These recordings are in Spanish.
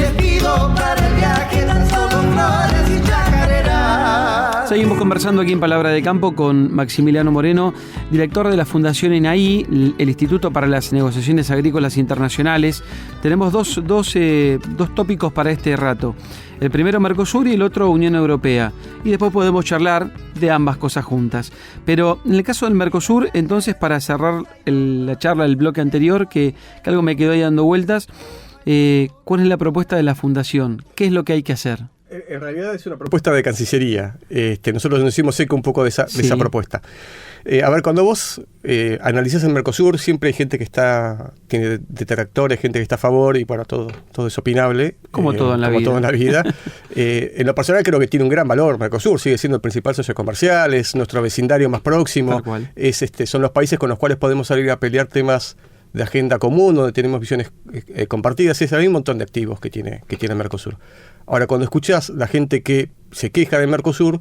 elegido para el viaje, tan solo flores y chacareras. Seguimos conversando aquí en Palabra de Campo con Maximiliano Moreno, director de la Fundación ENAI, el Instituto para las Negociaciones Agrícolas Internacionales. Tenemos dos tópicos para este rato. El primero Mercosur y el otro Unión Europea. Y después podemos charlar de ambas cosas juntas. Pero en el caso del Mercosur, entonces, para cerrar la charla del bloque anterior, que algo me quedó ahí dando vueltas, ¿cuál es la propuesta de la Fundación? ¿Qué es lo que hay que hacer? En realidad es una propuesta de Cancillería. Nosotros nos hicimos eco un poco de esa propuesta. A ver, cuando vos analizás el Mercosur, siempre hay gente que tiene detractores, gente que está a favor, y bueno, todo es opinable. Como todo en la vida. En lo personal creo que tiene un gran valor Mercosur, sigue siendo el principal socio comercial, es nuestro vecindario más próximo, son los países con los cuales podemos salir a pelear temas de agenda común, donde tenemos visiones compartidas, hay un montón de activos que tiene el Mercosur. Ahora, cuando escuchás la gente que se queja del Mercosur,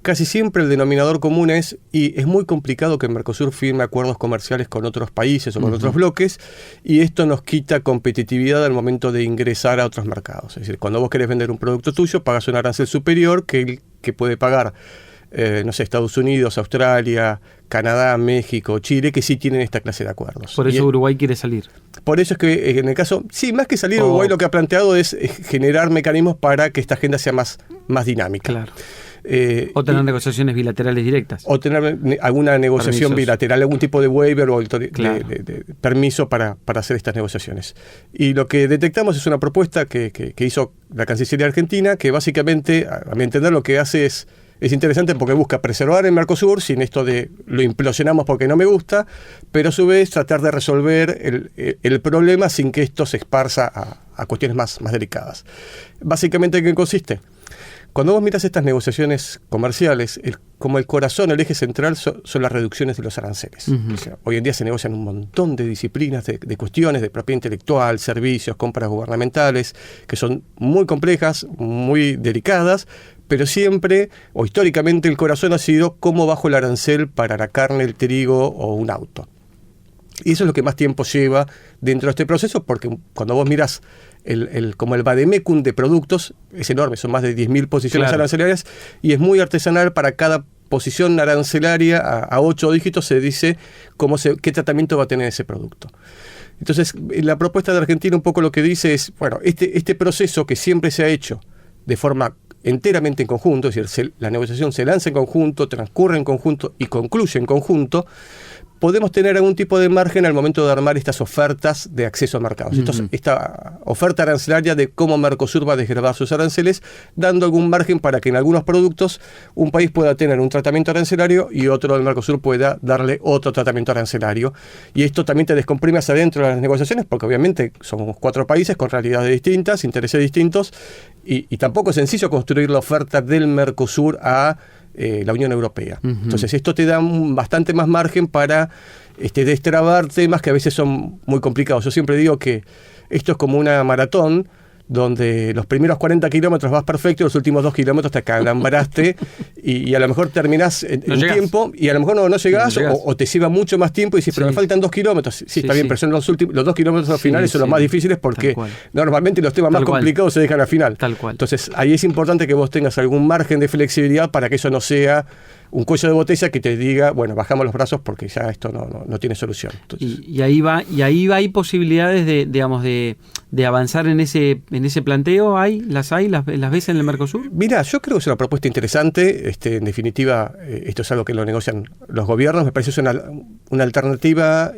casi siempre el denominador común es muy complicado que el Mercosur firme acuerdos comerciales con otros países o con otros bloques, y esto nos quita competitividad al momento de ingresar a otros mercados. Es decir, cuando vos querés vender un producto tuyo, pagas un arancel superior que puede pagar Estados Unidos, Australia, Canadá, México, Chile, que sí tienen esta clase de acuerdos. Por eso Uruguay quiere salir. Por eso es que en el caso, más que salir, Uruguay lo que ha planteado es generar mecanismos para que esta agenda sea más dinámica. Claro. O tener negociaciones bilaterales directas. O tener alguna negociación bilateral, algún tipo de waiver o de permiso para hacer estas negociaciones. Y lo que detectamos es una propuesta que hizo la Cancillería Argentina, que básicamente, a mi entender, lo que hace es interesante porque busca preservar el Mercosur sin esto de lo implosionamos porque no me gusta, pero a su vez tratar de resolver el problema sin que esto se esparza a cuestiones más delicadas. Básicamente, ¿en qué consiste? Cuando vos miras estas negociaciones comerciales, como el corazón, el eje central son las reducciones de los aranceles. O sea, hoy en día se negocian un montón de disciplinas, de cuestiones de propiedad intelectual, servicios, compras gubernamentales, que son muy complejas, muy delicadas, pero siempre, o históricamente, el corazón ha sido cómo bajo el arancel para la carne, el trigo o un auto. Y eso es lo que más tiempo lleva dentro de este proceso, porque cuando vos mirás como el vademecum de productos, es enorme, son más de 10.000 posiciones arancelarias, y es muy artesanal. Para cada posición arancelaria a 8 dígitos se dice qué tratamiento va a tener ese producto. Entonces, la propuesta de Argentina un poco lo que dice es, bueno, este proceso que siempre se ha hecho de forma enteramente en conjunto, es decir, la negociación se lanza en conjunto, transcurre en conjunto y concluye en conjunto, podemos tener algún tipo de margen al momento de armar estas ofertas de acceso a mercados. Esta oferta arancelaria de cómo Mercosur va a desgravar sus aranceles, dando algún margen para que en algunos productos un país pueda tener un tratamiento arancelario y otro del Mercosur pueda darle otro tratamiento arancelario. Y esto también te descomprime hacia adentro de las negociaciones, porque obviamente somos 4 países con realidades distintas, intereses distintos, y tampoco es sencillo construir la oferta del Mercosur a la Unión Europea. Entonces esto te da bastante más margen para destrabar temas que a veces son muy complicados. Yo siempre digo que esto es como una maratón donde los primeros 40 kilómetros vas perfecto y los últimos 2 kilómetros te acalambraste y a lo mejor terminás en tiempo y a lo mejor no llegás o te lleva mucho más tiempo y dices, pero me faltan 2 kilómetros. Sí, está bien, pero son los 2 kilómetros finales son los más difíciles porque normalmente los temas más complicados se dejan al final. Tal cual. Entonces ahí es importante que vos tengas algún margen de flexibilidad para que eso no sea un cuello de botella que te diga, bueno, bajamos los brazos porque ya esto no tiene solución. Entonces, y ahí hay posibilidades de avanzar en ese planteo. ¿Las ves en el Mercosur? Mira, yo creo que es una propuesta interesante. En definitiva, esto es algo que lo negocian los gobiernos. Me parece una alternativa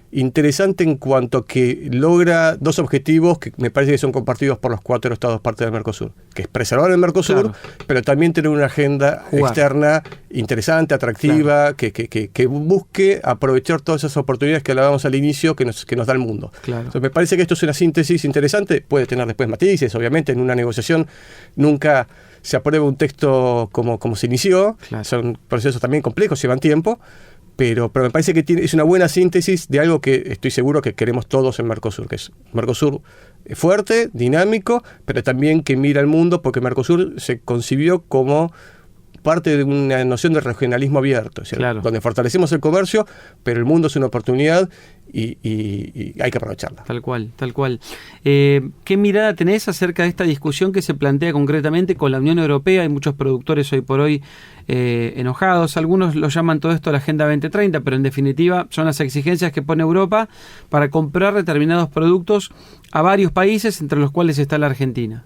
interesante en cuanto que logra 2 objetivos que me parece que son compartidos por los 4 estados parte del Mercosur, que es preservar el Mercosur, pero también tener una agenda externa interesante, atractiva, que busque aprovechar todas esas oportunidades que hablábamos al inicio que nos da el mundo. Entonces, me parece que esto es una síntesis interesante, puede tener después matices, obviamente en una negociación nunca se aprueba un texto como se inició, son procesos también complejos, llevan tiempo, pero me parece que es una buena síntesis de algo que estoy seguro que queremos todos en Mercosur, que es Mercosur fuerte, dinámico, pero también que mira al mundo, porque Mercosur se concibió como parte de una noción de regionalismo abierto, es decir, donde fortalecemos el comercio, pero el mundo es una oportunidad y hay que aprovecharla. Tal cual, tal cual. ¿Qué mirada tenés acerca de esta discusión que se plantea concretamente con la Unión Europea? Hay muchos productores hoy por hoy enojados, algunos lo llaman todo esto la Agenda 2030, pero en definitiva son las exigencias que pone Europa para comprar determinados productos a varios países, entre los cuales está la Argentina.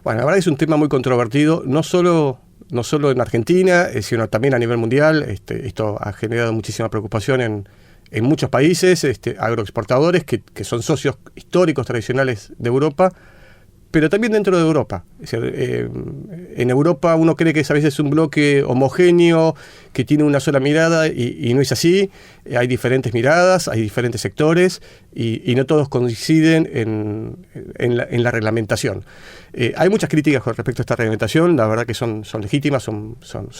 Bueno, la verdad es un tema muy controvertido, no solo en Argentina, sino también a nivel mundial. Esto ha generado muchísima preocupación en muchos países, agroexportadores que son socios históricos tradicionales de Europa, pero también dentro de Europa. Es decir, en Europa uno cree que es a veces un bloque homogéneo que tiene una sola mirada y no es así. Hay diferentes miradas, hay diferentes sectores y no todos coinciden en la reglamentación. Hay muchas críticas con respecto a esta reglamentación, la verdad que son legítimas, son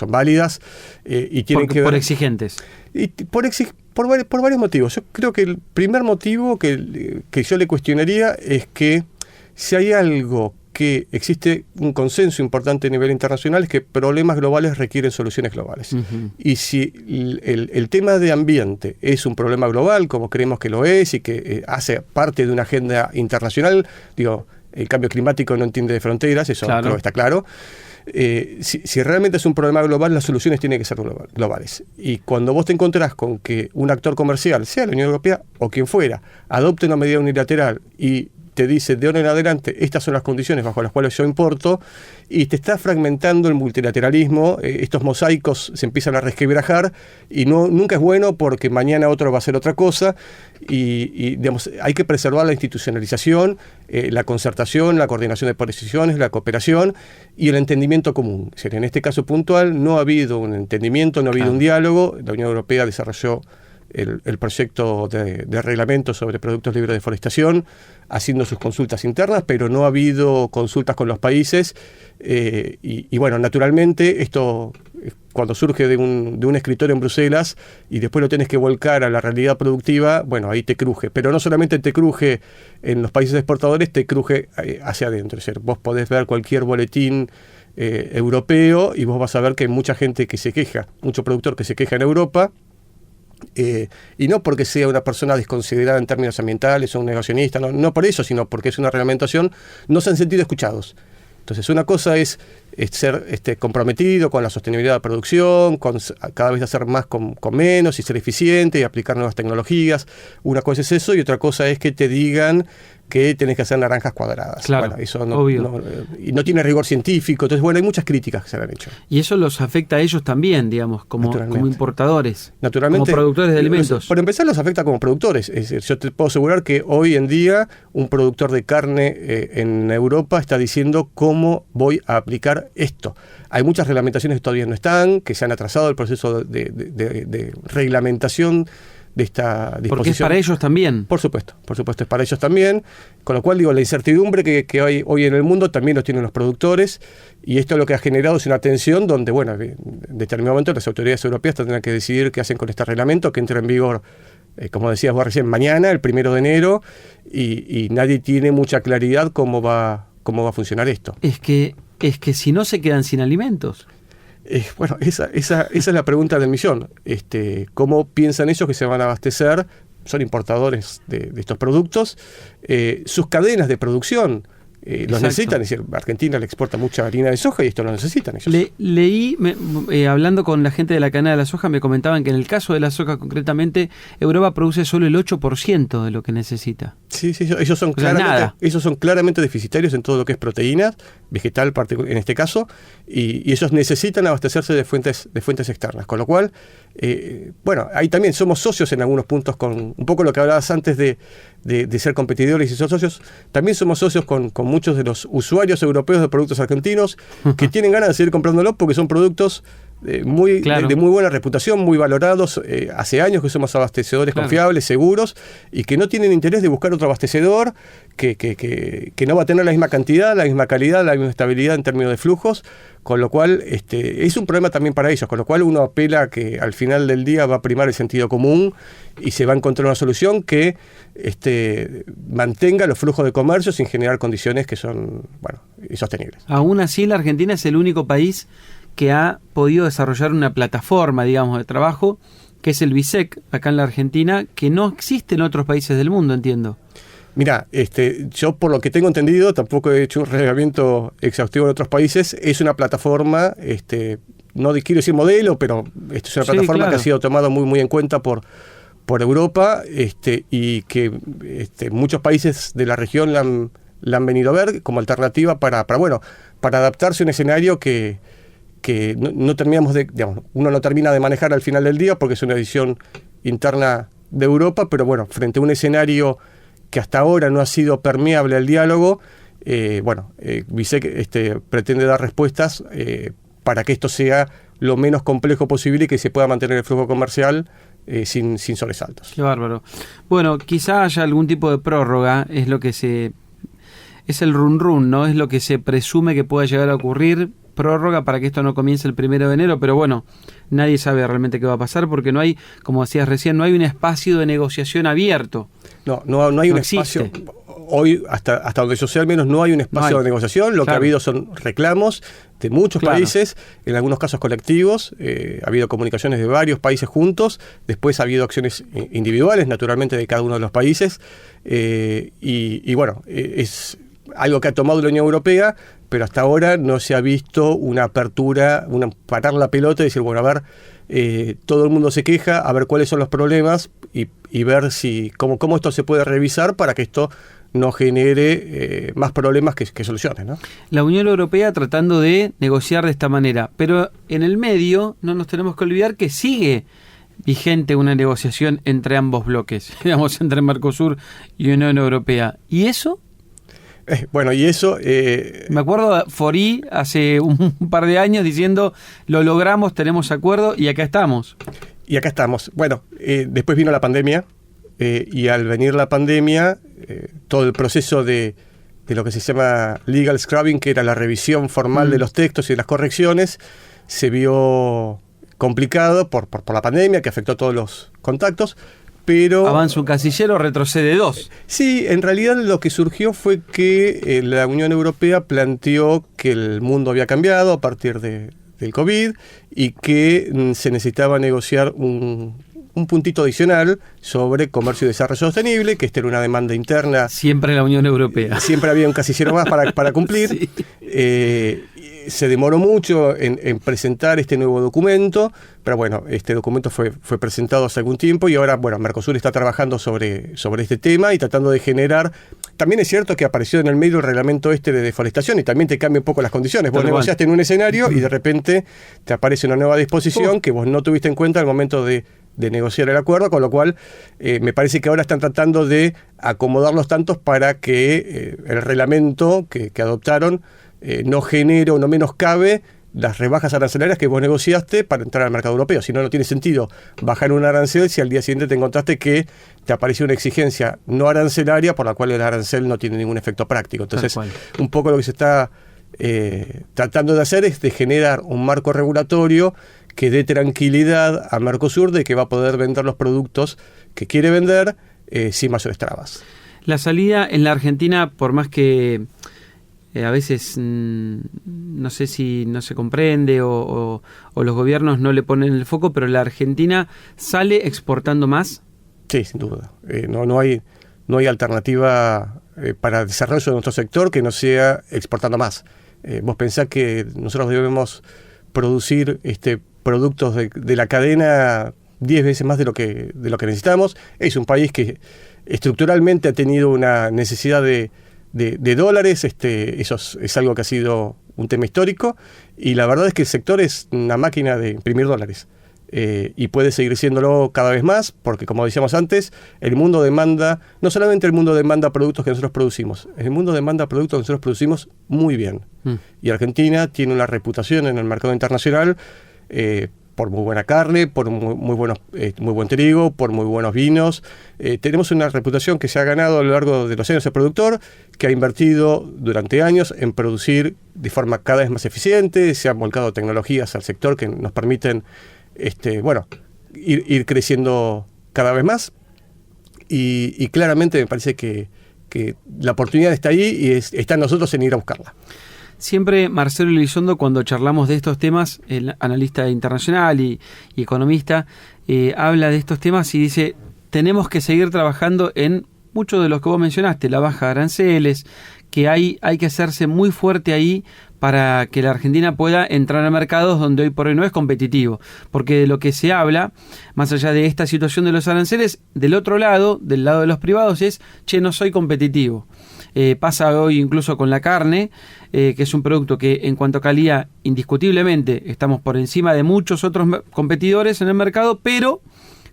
válidas y tienen que ver... Por exigentes. Y por varios motivos. Yo creo que el primer motivo que yo le cuestionaría es que si hay algo que existe un consenso importante a nivel internacional es que problemas globales requieren soluciones globales. Uh-huh. Y si el tema de ambiente es un problema global, como creemos que lo es y que hace parte de una agenda internacional, el cambio climático no entiende de fronteras, eso creo que está claro. Si realmente es un problema global, las soluciones tienen que ser globales. Y cuando vos te encontrás con que un actor comercial, sea la Unión Europea o quien fuera, adopte una medida unilateral y te dice de ahora en adelante estas son las condiciones bajo las cuales yo importo, y te está fragmentando el multilateralismo, estos mosaicos se empiezan a resquebrajar y nunca es bueno porque mañana otro va a hacer otra cosa y digamos, hay que preservar la institucionalización, la concertación, la coordinación de posiciones, la cooperación y el entendimiento común. Es decir, en este caso puntual no ha habido un entendimiento, no ha habido un diálogo. La Unión Europea desarrolló el proyecto de reglamento sobre productos libres de deforestación, haciendo sus consultas internas, pero no ha habido consultas con los países. Y bueno, naturalmente, esto cuando surge de un escritorio en Bruselas y después lo tienes que volcar a la realidad productiva, bueno, ahí te cruje. Pero no solamente te cruje en los países exportadores, te cruje hacia adentro. Es decir, vos podés ver cualquier boletín europeo y vos vas a ver que hay mucha gente que se queja, mucho productor que se queja en Europa. Y no porque sea una persona desconsiderada en términos ambientales o un negacionista, no por eso, sino porque es una reglamentación, no se han sentido escuchados. Entonces, una cosa es ser comprometido con la sostenibilidad de la producción, con cada vez hacer más con menos y ser eficiente y aplicar nuevas tecnologías. Una cosa es eso y otra cosa es que te digan que tenés que hacer naranjas cuadradas. Claro, bueno, eso y no tiene rigor científico. Entonces, bueno, hay muchas críticas que se le han hecho. Y eso los afecta a ellos también, digamos, como importadores, naturalmente, como productores de alimentos. Por empezar, los afecta como productores. Es decir, yo te puedo asegurar que hoy en día un productor de carne en Europa está diciendo cómo voy a aplicar esto. Hay muchas reglamentaciones que todavía no están, que se han atrasado el proceso de reglamentación de esta disposición. Porque es para ellos también. Por supuesto es para ellos también, con lo cual la incertidumbre que hay hoy en el mundo también lo tienen los productores, y esto lo que ha generado es una tensión donde, bueno, en determinado momento las autoridades europeas tendrán que decidir qué hacen con este reglamento que entra en vigor, como decías vos recién, mañana, el 1 de enero, y nadie tiene mucha claridad cómo va a funcionar esto. Es que si no se quedan sin alimentos. Bueno, esa es la pregunta del millón. ¿Cómo piensan ellos que se van a abastecer? Son importadores de estos productos. Sus cadenas de producción los necesitan. Es decir, Argentina le exporta mucha harina de soja y esto lo necesitan ellos. Leí, hablando con la gente de la cadena de la soja, me comentaban que en el caso de la soja concretamente, Europa produce solo el 8% de lo que necesita. Sí, ellos son claramente deficitarios en todo lo que es proteínas, vegetal en este caso, y ellos necesitan abastecerse de fuentes externas, con lo cual, bueno, ahí también somos socios en algunos puntos con un poco lo que hablabas antes de ser competidores y ser socios. También somos socios con muchos de los usuarios europeos de productos argentinos que tienen ganas de seguir comprándolos porque son productos de muy buena reputación, muy valorados. Hace años que somos abastecedores confiables, seguros, y que no tienen interés de buscar otro abastecedor que no va a tener la misma cantidad, la misma calidad, la misma estabilidad en términos de flujos, con lo cual es un problema también para ellos, con lo cual uno apela a que al final del día va a primar el sentido común y se va a encontrar una solución que mantenga los flujos de comercio sin generar condiciones que son insostenibles. Aún así, la Argentina es el único país que ha podido desarrollar una plataforma, digamos, de trabajo, que es el BISEC, acá en la Argentina, que no existe en otros países del mundo, entiendo. Mira, yo por lo que tengo entendido, tampoco he hecho un relevamiento exhaustivo en otros países, es una plataforma, no quiero decir modelo, pero esto es una plataforma claro, que ha sido tomada muy, muy en cuenta por Europa, y que muchos países de la región la han venido a ver como alternativa para adaptarse a un escenario que no terminamos uno no termina de manejar al final del día porque es una decisión interna de Europa, pero bueno, frente a un escenario que hasta ahora no ha sido permeable al diálogo, BISEC pretende dar respuestas para que esto sea lo menos complejo posible y que se pueda mantener el flujo comercial sin sobresaltos. Qué bárbaro. Bueno, quizá haya algún tipo de prórroga, es el run, ¿no? Es lo que se presume que pueda llegar a ocurrir, prórroga para que esto no comience el 1 de enero, pero bueno, nadie sabe realmente qué va a pasar porque no hay, como decías recién, no hay un espacio de negociación abierto. No hay un espacio. Hoy, hasta donde yo sé al menos, no hay un espacio de negociación. Lo que ha habido son reclamos de muchos países, en algunos casos colectivos. Ha habido comunicaciones de varios países juntos. Después ha habido acciones individuales, naturalmente, de cada uno de los países. Es algo que ha tomado la Unión Europea, pero hasta ahora no se ha visto una apertura, parar la pelota y decir, bueno, a ver, todo el mundo se queja, a ver cuáles son los problemas y ver cómo esto se puede revisar para que esto no genere más problemas que soluciones, ¿no? La Unión Europea tratando de negociar de esta manera, pero en el medio no nos tenemos que olvidar que sigue vigente una negociación entre ambos bloques, digamos, entre Mercosur y Unión Europea. ¿Y eso? Me acuerdo de Fori hace un par de años diciendo, lo logramos, tenemos acuerdo y acá estamos. Bueno, después vino la pandemia, y al venir la pandemia, todo el proceso de lo que se llama legal scrubbing, que era la revisión formal de los textos y las correcciones, se vio complicado por la pandemia, que afectó todos los contactos. Pero avanza un casillero, retrocede 2. Sí, en realidad lo que surgió fue que la Unión Europea planteó que el mundo había cambiado a partir del COVID y que se necesitaba negociar un puntito adicional sobre comercio y desarrollo sostenible, que esta era una demanda interna. Siempre en la Unión Europea. Siempre había un casillero más para cumplir. Sí. Se demoró mucho en presentar este nuevo documento, pero bueno, este documento fue presentado hace algún tiempo y ahora, bueno, Mercosur está trabajando sobre este tema y tratando de generar. También es cierto que apareció en el medio el reglamento de deforestación y también te cambia un poco las condiciones. Vos negociaste en un escenario y de repente te aparece una nueva disposición que vos no tuviste en cuenta al momento de negociar el acuerdo, con lo cual me parece que ahora están tratando de acomodar los tantos para que el reglamento que adoptaron no genere o no menoscabe las rebajas arancelarias que vos negociaste para entrar al mercado europeo. Si no, no tiene sentido bajar un arancel si al día siguiente te encontraste que te apareció una exigencia no arancelaria por la cual el arancel no tiene ningún efecto práctico. Entonces, un poco lo que se está tratando de hacer es de generar un marco regulatorio que dé tranquilidad a Mercosur de que va a poder vender los productos que quiere vender sin mayores trabas. La salida en la Argentina, por más que a veces no sé si no se comprende o los gobiernos no le ponen el foco, pero la Argentina sale exportando más. Sí, sin duda. No hay alternativa para el desarrollo de nuestro sector que no sea exportando más. Vos pensás que nosotros debemos producir productos de la cadena 10 veces más de lo que necesitamos. Es un país que estructuralmente ha tenido una necesidad de dólares, eso es algo que ha sido un tema histórico, y la verdad es que el sector es una máquina de imprimir dólares, y puede seguir siéndolo cada vez más, porque como decíamos antes, el mundo demanda, no solamente el mundo demanda productos que nosotros producimos, el mundo demanda productos que nosotros producimos muy bien, y Argentina tiene una reputación en el mercado internacional, por muy buena carne, por muy buen trigo, por muy buenos vinos. Tenemos una reputación que se ha ganado a lo largo de los años el productor, que ha invertido durante años en producir de forma cada vez más eficiente, se han volcado tecnologías al sector que nos permiten ir creciendo cada vez más. Y claramente me parece que la oportunidad está ahí y está en nosotros en ir a buscarla. Siempre Marcelo Elizondo, cuando charlamos de estos temas, el analista internacional y economista, habla de estos temas y dice, tenemos que seguir trabajando en muchos de los que vos mencionaste, la baja de aranceles, que hay que hacerse muy fuerte ahí para que la Argentina pueda entrar a mercados donde hoy por hoy no es competitivo. Porque de lo que se habla, más allá de esta situación de los aranceles, del otro lado, del lado de los privados, es, no soy competitivo. Pasa hoy incluso con la carne, que es un producto que en cuanto a calidad, indiscutiblemente, estamos por encima de muchos otros competidores en el mercado, pero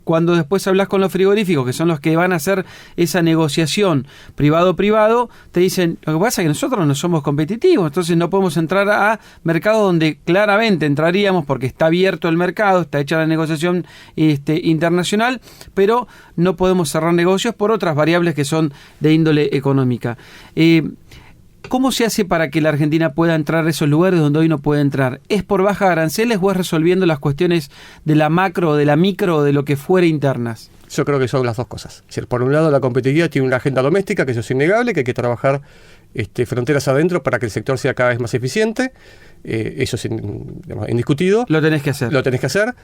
cuando después hablas con los frigoríficos, que son los que van a hacer esa negociación privado-privado, te dicen, lo que pasa es que nosotros no somos competitivos, entonces no podemos entrar a mercados donde claramente entraríamos porque está abierto el mercado, está hecha la negociación internacional, pero no podemos cerrar negocios por otras variables que son de índole económica. ¿Cómo se hace para que la Argentina pueda entrar a esos lugares donde hoy no puede entrar? ¿Es por baja de aranceles o es resolviendo las cuestiones de la macro, de la micro o de lo que fuera internas? Yo creo que son las dos cosas. Es decir, por un lado, la competitividad tiene una agenda doméstica, que eso es innegable, que hay que trabajar fronteras adentro para que el sector sea cada vez más eficiente. Eso es indiscutido. Lo tenés que hacer. Lo tenés que hacer,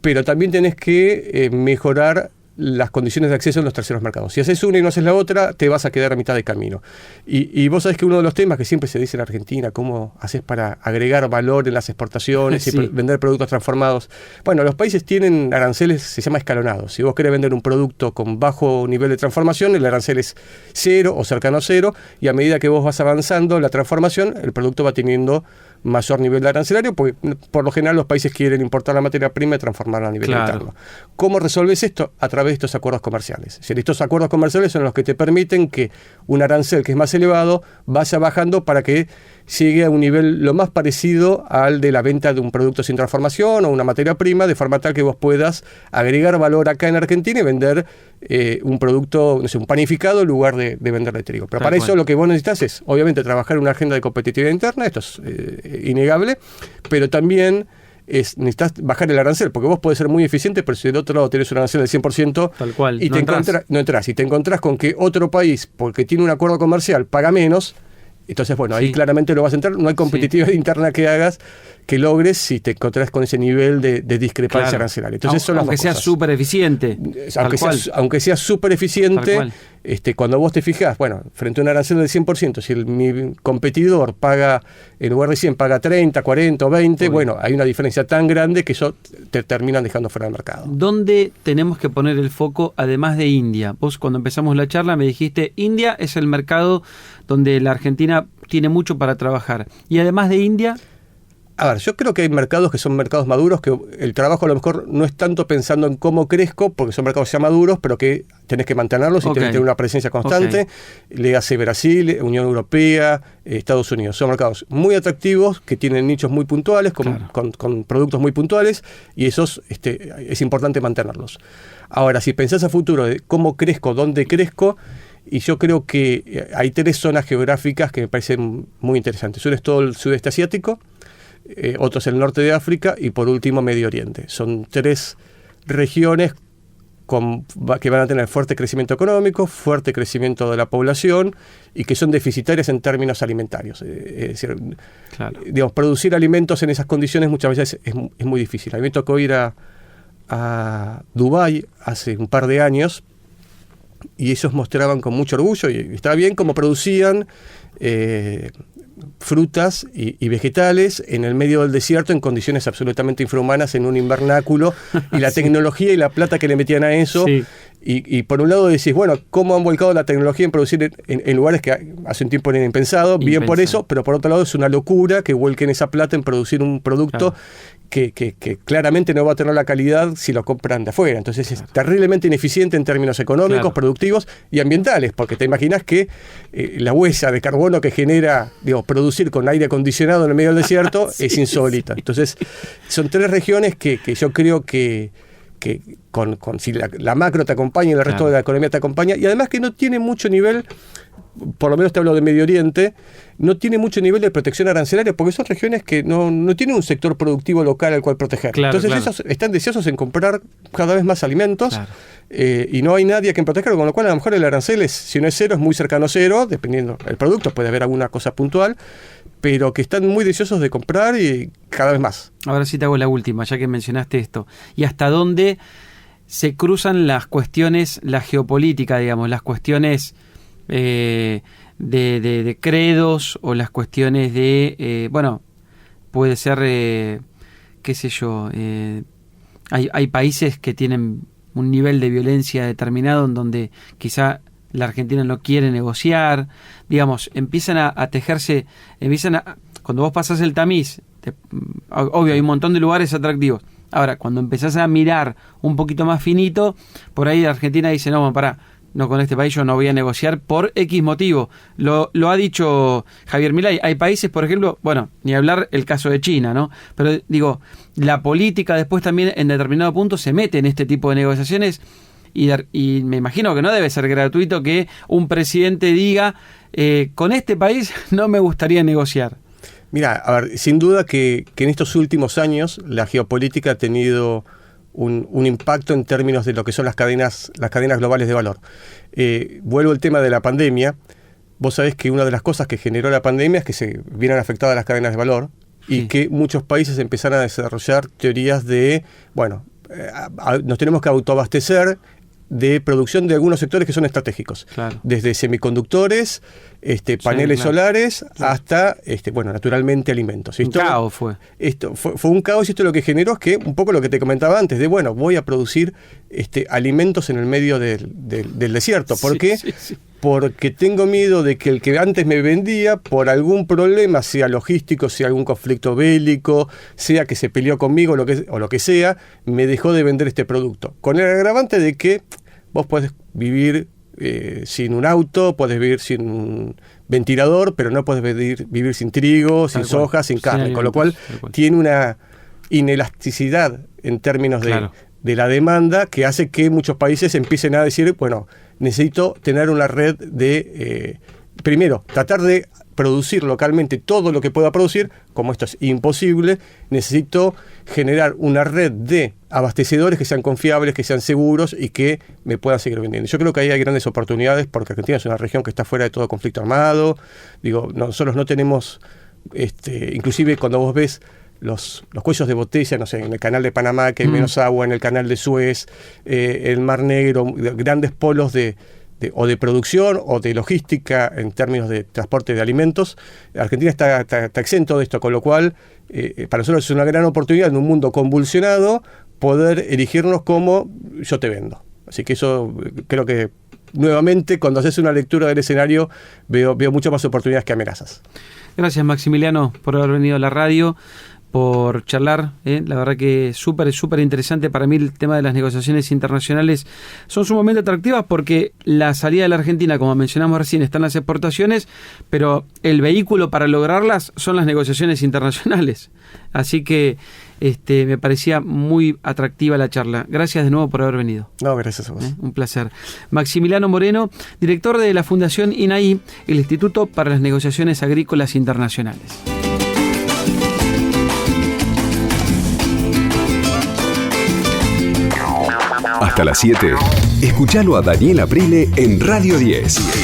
pero también tenés que mejorar las condiciones de acceso en los terceros mercados. Si haces una y no haces la otra, te vas a quedar a mitad de camino. Y vos sabés que uno de los temas que siempre se dice en Argentina, cómo haces para agregar valor en las exportaciones y vender productos transformados. Bueno, los países tienen aranceles, se llama escalonados. Si vos querés vender un producto con bajo nivel de transformación, el arancel es 0 o cercano a 0, y a medida que vos vas avanzando en la transformación, el producto va teniendo mayor nivel de arancelario, porque por lo general los países quieren importar la materia prima y transformarla a nivel interno. ¿Cómo resolves esto? A través de estos acuerdos comerciales. Es decir, estos acuerdos comerciales son los que te permiten que un arancel que es más elevado vaya bajando para que llegue a un nivel lo más parecido al de la venta de un producto sin transformación o una materia prima, de forma tal que vos puedas agregar valor acá en Argentina y vender un producto, no sé, un panificado en lugar de venderle trigo. Pero para eso lo que vos necesitas es, obviamente, trabajar en una agenda de competitividad interna, esto es innegable, pero también necesitas bajar el arancel, porque vos podés ser muy eficiente, pero si del otro lado tenés un arancel del 100%, tal cual, y no entrás, y te encontrás con que otro país, porque tiene un acuerdo comercial, paga menos. Entonces, bueno, ahí claramente lo vas a entrar. No hay competitividad interna que hagas, que logres, si te encontrás con ese nivel de discrepancia arancelaria. Entonces, son las dos cosas. Aunque sea súper eficiente. Aunque sea súper eficiente, cuando vos te fijás, bueno, frente a un arancel del 100%, si mi competidor paga, en lugar de 100, paga 30, 40 o 20, bueno, hay una diferencia tan grande que eso te terminan dejando fuera del mercado. ¿Dónde tenemos que poner el foco, además de India? Vos, cuando empezamos la charla, me dijiste, India es el mercado donde la Argentina tiene mucho para trabajar. Y además de India... A ver, yo creo que hay mercados que son mercados maduros, que el trabajo a lo mejor no es tanto pensando en cómo crezco, porque son mercados ya maduros, pero que tenés que mantenerlos y tenés que tener una presencia constante. Le hace Brasil, Unión Europea, Estados Unidos. Son mercados muy atractivos, que tienen nichos muy puntuales, con productos muy puntuales, y esos es importante mantenerlos. Ahora, si pensás a futuro de cómo crezco, dónde crezco, y yo creo que hay 3 zonas geográficas que me parecen muy interesantes. Una es todo el sudeste asiático, otro es el norte de África y por último Medio Oriente. Son 3 regiones que van a tener fuerte crecimiento económico, fuerte crecimiento de la población y que son deficitarias en términos alimentarios. Es decir, digamos, producir alimentos en esas condiciones muchas veces es muy difícil. A mí me tocó ir a Dubái hace un par de años y ellos mostraban con mucho orgullo, y estaba bien cómo producían frutas y vegetales en el medio del desierto en condiciones absolutamente infrahumanas, en un invernáculo, y la tecnología y la plata que le metían a eso. Y por un lado decís, bueno, ¿cómo han volcado la tecnología en producir en lugares que hace un tiempo eran impensados? Bien por eso, pero por otro lado es una locura que vuelquen esa plata en producir un producto que claramente no va a tener la calidad si lo compran de afuera. Entonces es terriblemente ineficiente en términos económicos, productivos y ambientales, porque te imaginas que la huella de carbono que genera, producir con aire acondicionado en el medio del desierto es insólita. Entonces son 3 regiones que yo creo que si la macro te acompaña y el resto de la economía te acompaña, y además que no tiene mucho nivel, por lo menos te hablo de Medio Oriente, no tiene mucho nivel de protección arancelaria, porque son regiones que no tienen un sector productivo local al cual proteger. Entonces ellos están deseosos en comprar cada vez más alimentos, y no hay nadie a quien proteger, con lo cual a lo mejor el arancel si no es cero, es muy cercano a cero, dependiendo del producto, puede haber alguna cosa puntual, pero que están muy deseosos de comprar y cada vez más. Ahora sí te hago la última, ya que mencionaste esto. ¿Y hasta dónde se cruzan las cuestiones, la geopolítica, digamos, las cuestiones de credos o las cuestiones de, puede ser, qué sé yo, hay países que tienen un nivel de violencia determinado en donde quizá la Argentina no quiere negociar, digamos, empiezan a tejerse, cuando vos pasás el tamiz, obvio hay un montón de lugares atractivos. Ahora, cuando empezás a mirar un poquito más finito, por ahí la Argentina dice, no, pará, no, con este país yo no voy a negociar por X motivo. Lo ha dicho Javier Milei. Hay países, por ejemplo, ni hablar el caso de China, ¿no? Pero digo, la política después también en determinado punto se mete en este tipo de negociaciones y me imagino que no debe ser gratuito que un presidente diga, con este país no me gustaría negociar. Mira, a ver, sin duda que en estos últimos años la geopolítica ha tenido un impacto en términos de lo que son las cadenas globales de valor. Vuelvo al tema de la pandemia. Vos sabés que una de las cosas que generó la pandemia es que se vieron afectadas las cadenas de valor y que muchos países empezaron a desarrollar teorías de, nos tenemos que autoabastecer de producción de algunos sectores que son estratégicos, claro, desde semiconductores, paneles solares, hasta, naturalmente alimentos. Un caos fue. Esto fue un caos, y esto lo que generó es que, un poco lo que te comentaba antes, de voy a producir alimentos en el medio del desierto. ¿Por qué? Sí. Porque tengo miedo de que el que antes me vendía, por algún problema, sea logístico, sea algún conflicto bélico, sea que se peleó conmigo o lo que sea, me dejó de vender este producto. Con el agravante de que vos podés vivir sin un auto, podés vivir sin un ventilador, pero no podés vivir sin trigo, sin soja, sin carne. Con lo cual tiene una inelasticidad en términos de la demanda que hace que muchos países empiecen a decir, necesito tener una red de, primero, tratar de producir localmente todo lo que pueda producir. Como esto es imposible, necesito generar una red de abastecedores que sean confiables, que sean seguros y que me puedan seguir vendiendo. Yo creo que ahí hay grandes oportunidades porque Argentina es una región que está fuera de todo conflicto armado. Nosotros no tenemos, inclusive cuando vos ves los cuellos de botella, no sé, en el canal de Panamá, que hay menos agua, en el canal de Suez, el Mar Negro, grandes polos de producción o de logística en términos de transporte de alimentos. Argentina está exento de esto, con lo cual para nosotros es una gran oportunidad en un mundo convulsionado poder erigirnos como yo te vendo. Así que eso creo que nuevamente cuando haces una lectura del escenario veo muchas más oportunidades que amenazas. Gracias, Maximiliano, por haber venido a la radio, por charlar, la verdad que súper interesante. Para mí el tema de las negociaciones internacionales son sumamente atractivas porque la salida de la Argentina, como mencionamos recién, están las exportaciones, pero el vehículo para lograrlas son las negociaciones internacionales. Así que me parecía muy atractiva la charla. Gracias de nuevo por haber venido. No, gracias a vos. Un placer. Maximiliano Moreno, director de la Fundación INAI, el Instituto para las Negociaciones Agrícolas Internacionales. Hasta las 7. Escuchalo a Daniel Aprile en Radio 10.